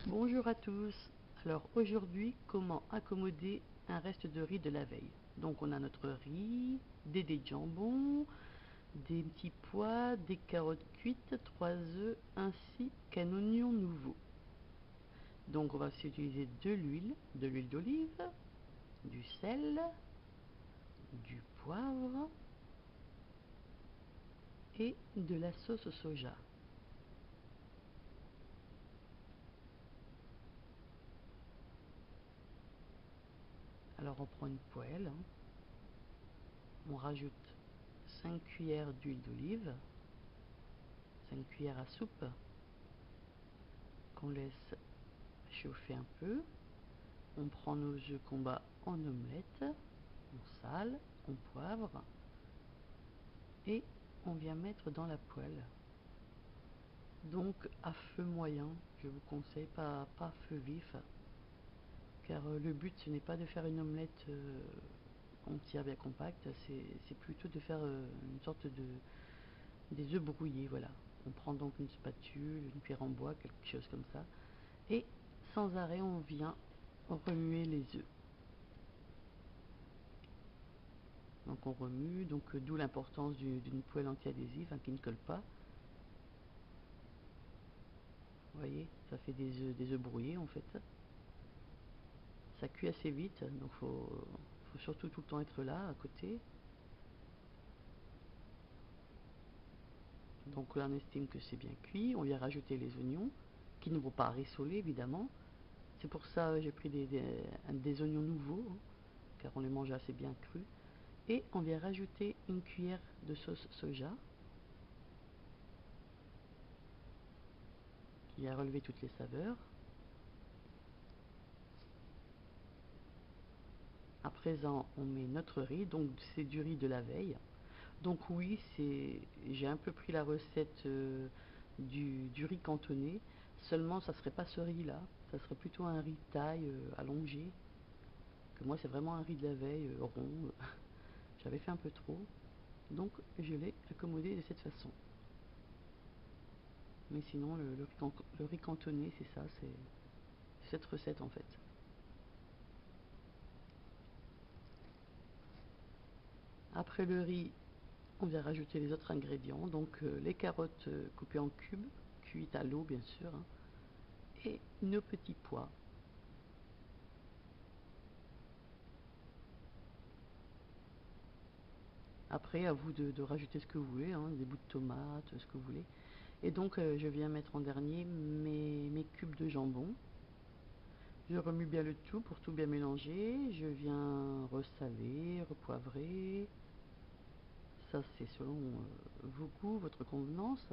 Bonjour à tous. Alors aujourd'hui, comment accommoder un reste de riz de la veille? Donc on a notre riz, des dés de jambon, des petits pois, des carottes cuites, 3 œufs ainsi qu'un oignon nouveau. Donc on va aussi utiliser de l'huile d'olive, du sel, du poivre et de la sauce soja. Alors on prend une poêle, on rajoute 5 cuillères d'huile d'olive, 5 cuillères à soupe, qu'on laisse chauffer un peu. On prend nos œufs qu'on bat en omelette, on sale, on poivre et on vient mettre dans la poêle. Donc à feu moyen, je vous conseille, pas à feu vif, car le but ce n'est pas de faire une omelette entière bien compacte, c'est plutôt de faire une sorte des œufs brouillés, voilà. On prend donc une spatule, une cuillère en bois, quelque chose comme ça, et sans arrêt on vient remuer les œufs. Donc on remue, donc d'où l'importance d'une poêle anti-adhésive qui ne colle pas. Vous voyez, ça fait des œufs brouillés en fait. Ça cuit assez vite, donc faut surtout tout le temps être là à côté. Donc là on estime que c'est bien cuit, on vient rajouter les oignons, qui ne vont pas rissoler évidemment. C'est pour ça j'ai pris des oignons nouveaux, car on les mange assez bien crus. Et on vient rajouter une cuillère de sauce soja, qui vient relever toutes les saveurs. À présent, on met notre riz, donc c'est du riz de la veille. Donc oui, j'ai un peu pris la recette du riz cantonné, seulement ça serait pas ce riz-là, ça serait plutôt un riz taille allongé, que moi c'est vraiment un riz de la veille rond, j'avais fait un peu trop, donc je l'ai accommodé de cette façon. Mais sinon, le riz cantonné, c'est ça, c'est cette recette en fait. Après le riz, on vient rajouter les autres ingrédients, donc les carottes coupées en cubes, cuites à l'eau bien sûr, et nos petits pois. Après, à vous de rajouter ce que vous voulez, des bouts de tomates, ce que vous voulez. Et donc, je viens mettre en dernier mes cubes de jambon. Je remue bien le tout pour tout bien mélanger. Je viens ressaler, repoivrer. Ça, c'est selon vos goûts, votre convenance.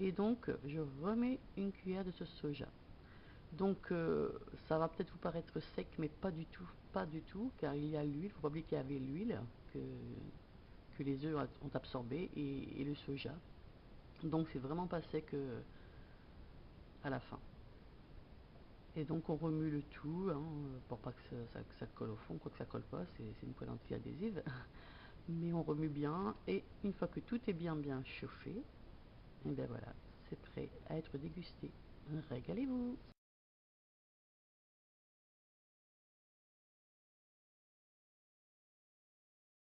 Et donc, je remets une cuillère de sauce soja. Donc, ça va peut-être vous paraître sec, mais pas du tout, car il y a l'huile. Il ne faut pas oublier qu'il y avait l'huile que les œufs ont absorbé et le soja. Donc, c'est vraiment pas sec à la fin. Et donc, on remue le tout pour pas que ça colle au fond, quoi que ça colle pas, c'est une poêle anti-adhésive. Mais on remue bien, et une fois que tout est bien chauffé, et bien voilà, c'est prêt à être dégusté. Régalez-vous!